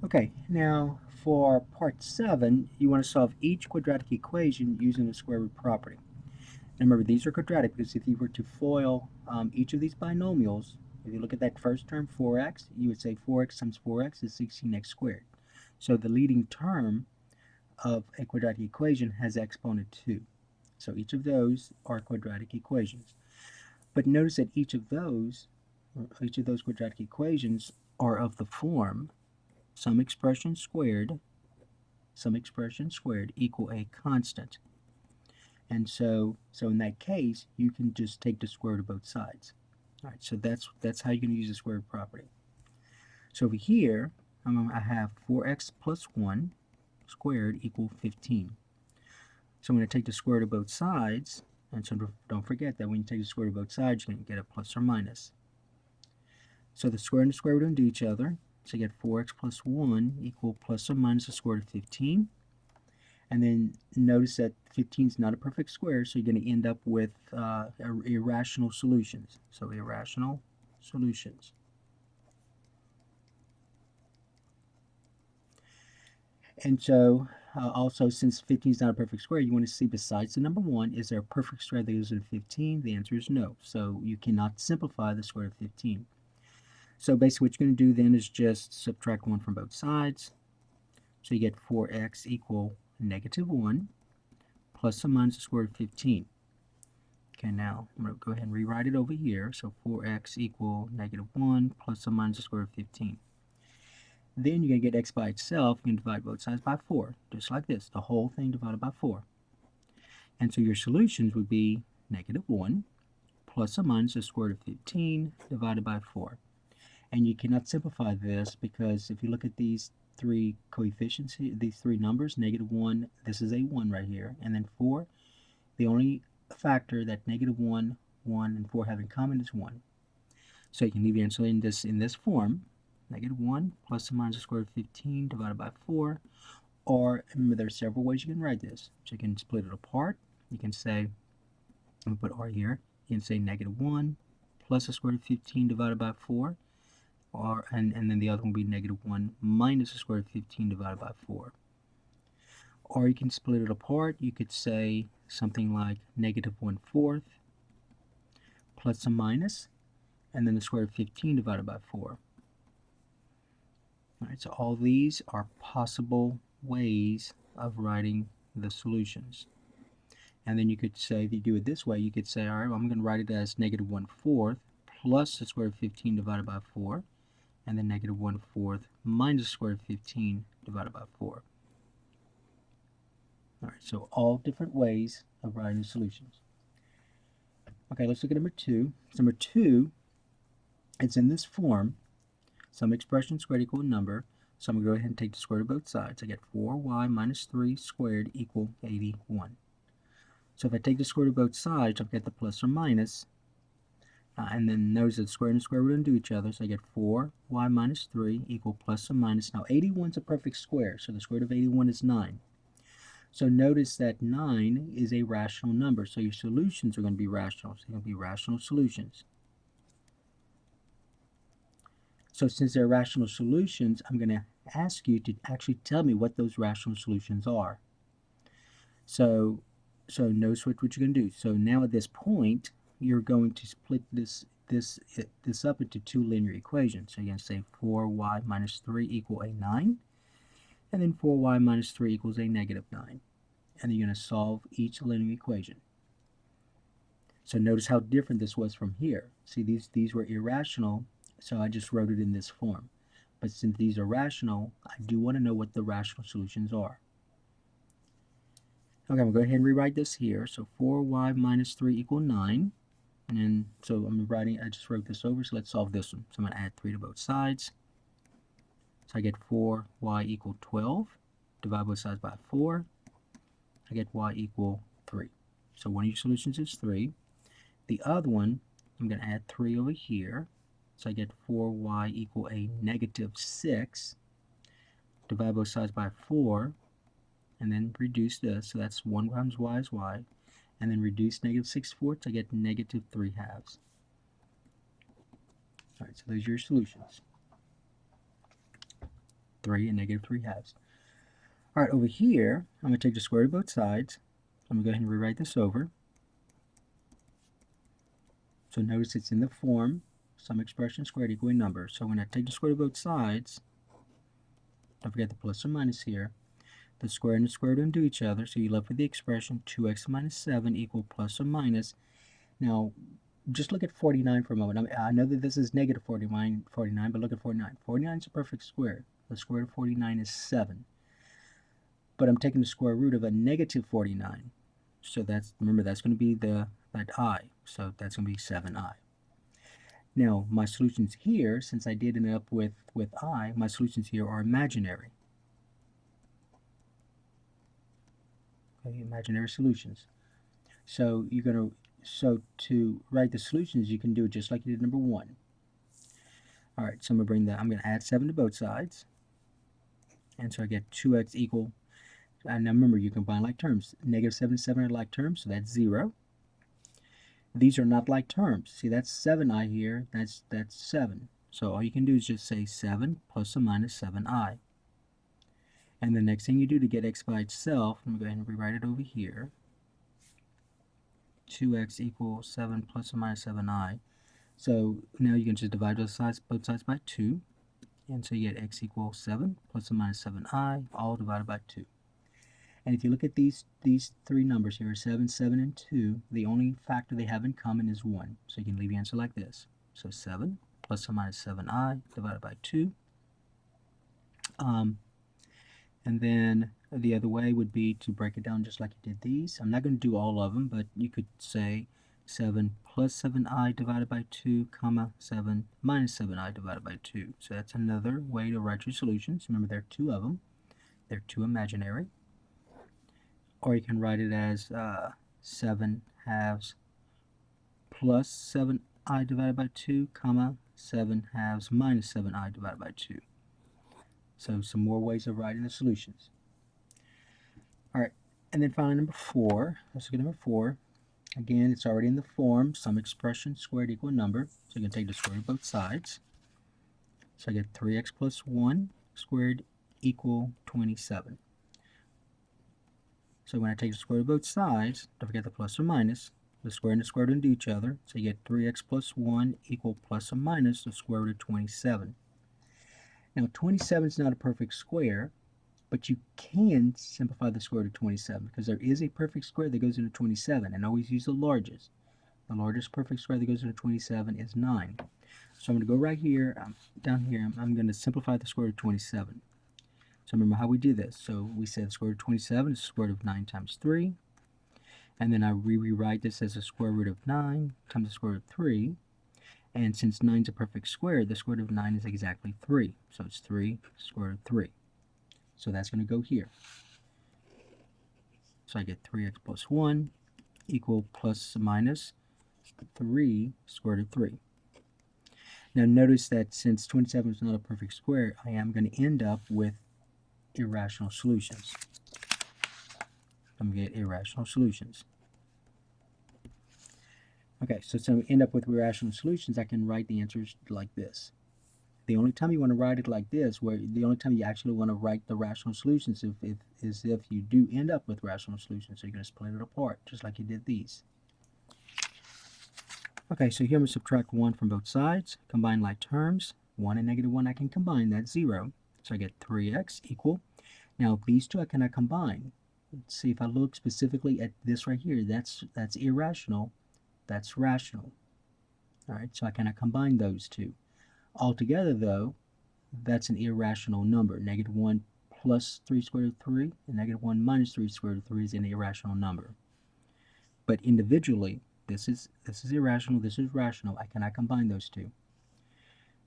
Okay, now for part 7, you want to solve each quadratic equation using the square root property. Now remember, these are quadratic because if you were to FOIL each of these binomials, if you look at that first term, 4x, you would say 4x times 4x is 16x squared. So the leading term of a quadratic equation has exponent 2. So each of those are quadratic equations. But notice that each of those quadratic equations are of the form some expression squared equal a constant. And so in that case, you can just take the square root of both sides. All right, so that's how you're going to use the square root property. So over here, I have 4x plus 1 squared equal 15. So I'm going to take the square root of both sides, and so don't forget that when you take the square root of both sides, you're going to get a plus or minus. So the square and the square root undo each other. So you get 4x plus 1 equal plus or minus the square root of 15. And then notice that 15 is not a perfect square, so you're going to end up with irrational solutions. So irrational solutions. And so also, since 15 is not a perfect square, you want to see besides the number 1, is there a perfect square that goes with 15? The answer is no. So you cannot simplify the square root of 15. So basically what you're going to do then is just subtract 1 from both sides. So you get 4x equal negative 1 plus or minus the square root of 15. Okay, now I'm going to go ahead and rewrite it over here. So 4x equal negative 1 plus or minus the square root of 15. Then you're going to get x by itself. You can divide both sides by 4, just like this. The whole thing divided by 4. And so your solutions would be negative 1 plus or minus the square root of 15 divided by 4. And you cannot simplify this because if you look at these three coefficients, these three numbers, negative 1, this is a 1 right here, and then 4, the only factor that negative 1, 1, and 4 have in common is 1. So you can leave your answer in this form, negative 1 plus or minus the square root of 15 divided by 4, or remember there are several ways you can write this. So you can split it apart. You can say, I'm going to put r here, you can say negative 1 plus the square root of 15 divided by 4, and then the other one will be negative 1 minus the square root of 15 divided by 4. Or you can split it apart. You could say something like negative 1/4 plus or minus, and then the square root of 15 divided by 4. All right, so all these are possible ways of writing the solutions. And then you could say, if you do it this way, you could say, all right, well, I'm going to write it as negative 1/4 plus the square root of 15 divided by 4. And then negative 1/4 minus the square root of 15 divided by 4. All right, so all different ways of writing solutions. Okay, let's look at number 2. So number 2, it's in this form, some expression squared equal a number. So I'm going to go ahead and take the square root of both sides. I get 4y minus 3 squared equal 81. So if I take the square root of both sides, I'll get the plus or minus. And then notice that the square and the square root undo each other, so I get 4y minus 3 equal plus or minus. Now 81 is a perfect square, so the square root of 81 is 9. So notice that 9 is a rational number, so your solutions are going to be rational. So they're going to be rational solutions. So since they're rational solutions, I'm going to ask you to actually tell me what those rational solutions are. So notice what you're going to do. So now at this point, you're going to split this up into two linear equations. So you're going to say 4y minus 3 equal a 9, and then 4y minus 3 equals a negative 9. And you're going to solve each linear equation. So notice how different this was from here. See, these were irrational, so I just wrote it in this form. But since these are rational, I do want to know what the rational solutions are. Okay, I'm going to go ahead and rewrite this here. So 4y minus 3 equal 9. And then, so I just wrote this over, so let's solve this one. So I'm going to add 3 to both sides. So I get 4y equal 12. Divide both sides by 4. I get y equal 3. So one of your solutions is 3. The other one, I'm going to add 3 over here. So I get 4y equal a negative 6. Divide both sides by 4. And then reduce this. So that's 1 times y is y. And then reduce negative 6/4, I get negative 3/2. All right, so those are your solutions. 3 and negative 3 halves. All right, over here, I'm going to take the square root of both sides. I'm going to go ahead and rewrite this over. So notice it's in the form, some expression squared equaling number. So when I take the square root of both sides, don't forget the plus or minus here, the square and the square root undo each other, so you're left with the expression 2x minus 7 equal plus or minus. Now, just look at 49 for a moment. I know that this is negative 49, but look at 49. 49 is a perfect square. The square root of 49 is 7. But I'm taking the square root of a negative 49. So remember, that's going to be that I. So that's going to be 7i. Now, my solutions here, since I did end up with I, my solutions here are imaginary. Okay, imaginary solutions. So to write the solutions, you can do it just like you did number 1. All right, so I'm going to add 7 to both sides. And so I get 2x equal, and now remember, you combine like terms. Negative 7 and 7 are like terms, so that's 0. These are not like terms. See, that's 7i here, that's 7. So all you can do is just say 7 plus or minus 7i. And the next thing you do to get x by itself, I'm going to go ahead and rewrite it over here. 2x equals 7 plus or minus 7i. So now you can just divide both sides by 2. And so you get x equals 7 plus or minus 7i, all divided by 2. And if you look at these three numbers here, 7, 7, and 2, the only factor they have in common is 1. So you can leave the answer like this. So 7 plus or minus 7i divided by 2. And then the other way would be to break it down just like you did these. I'm not going to do all of them, but you could say 7 plus 7i divided by 2, comma 7 minus 7i divided by 2. So that's another way to write your solutions. Remember, there are 2 of them. They're 2 imaginary. Or you can write it as 7 halves plus 7i divided by 2, comma 7 halves minus 7i divided by 2. So some more ways of writing the solutions. All right, and then finally number 4. Let's look at number 4. Again, it's already in the form, some expression squared equal number. So you can take the square root of both sides. So I get 3x plus 1 squared equal 27. So when I take the square root of both sides, don't forget the plus or minus. The square and the square root undo each other. So you get 3x plus 1 equal plus or minus the square root of 27. Now 27 is not a perfect square, but you can simplify the square root of 27 because there is a perfect square that goes into 27, and always use the largest. The largest perfect square that goes into 27 is 9. So I'm going to go right here, down here, I'm going to simplify the square root of 27. So remember how we do this. So we said the square root of 27 is the square root of 9 times 3. And then I rewrite this as the square root of 9 times the square root of 3. And since 9 is a perfect square, the square root of 9 is exactly 3. So it's 3 square root of 3. So that's going to go here. So I get 3x plus 1 equal plus or minus 3 square root of 3. Now notice that since 27 is not a perfect square, I am going to end up with irrational solutions. I'm going to get irrational solutions. Okay, so to end up with irrational solutions, I can write the answers like this. The only time you want to write it like this, the only time you actually want to write the rational solutions is if you do end up with rational solutions. So you're going to split it apart, just like you did these. Okay, so here I'm going to subtract 1 from both sides, combine like terms. 1 and negative 1 I can combine, that's 0. So I get 3x equal. Now these two I cannot combine. Let's see, if I look specifically at this right here, that's irrational, that's rational. Alright, so I cannot combine those two. Altogether though, that's an irrational number. Negative 1 plus 3 square root of 3 and negative 1 minus 3 square root of 3 is an irrational number. But individually, this is irrational, this is rational. I cannot combine those two.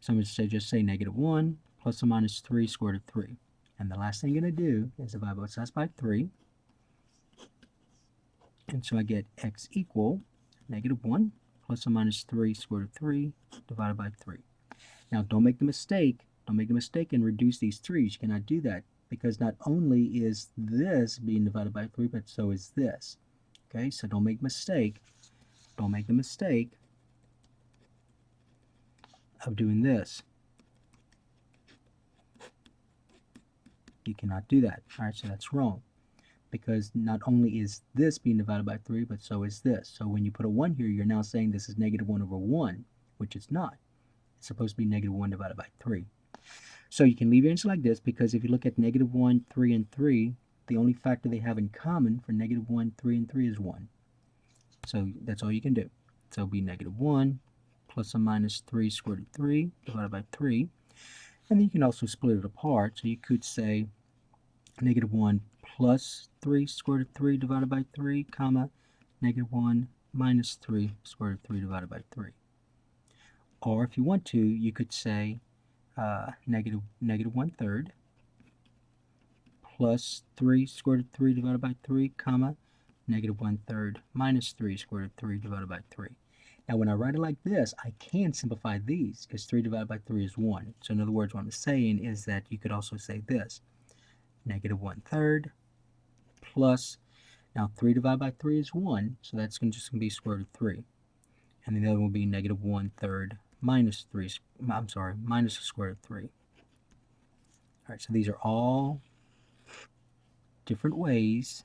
So I'm going to just say negative 1 plus or minus 3 square root of 3. And the last thing I'm going to do is divide both sides by 3. And so I get x equal negative 1 plus or minus 3 square root of 3 divided by 3. Now don't make the mistake and reduce these 3's. You cannot do that because not only is this being divided by 3, but so is this. Okay, so don't make the mistake of doing this. You cannot do that. All right, so that's wrong, because not only is this being divided by 3, but so is this. So when you put a 1 here, you're now saying this is negative 1 over 1, which it's not. It's supposed to be negative 1 divided by 3. So you can leave your answer like this, because if you look at negative 1, 3, and 3, the only factor they have in common for negative 1, 3, and 3 is 1. So that's all you can do. So it'll be negative 1 plus or minus 3 square root of 3 divided by 3. And then you can also split it apart. So you could say negative 1 plus 3 square root of 3 divided by 3, comma, negative 1 minus 3 square root of 3 divided by 3. Or if you want to, you could say negative 1/3 plus 3 square root of 3 divided by 3, comma, negative 1/3 minus 3 square root of 3 divided by 3. Now when I write it like this, I can simplify these, because 3 divided by 3 is 1. So in other words, what I'm saying is that you could also say this, negative 1/3 plus, now 3 divided by 3 is 1, so that's just going to be square root of 3. And the other one will be negative 1/3 minus 3, minus the square root of 3. All right, so these are all different ways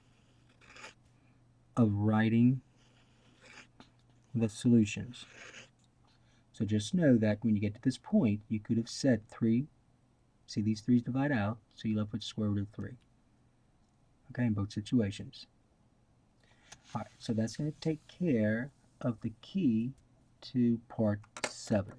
of writing the solutions. So just know that when you get to this point, you could have said 3, see these 3's divide out, so you're left with square root of 3. Okay, in both situations. Alright, so that's going to take care of the key to part 7.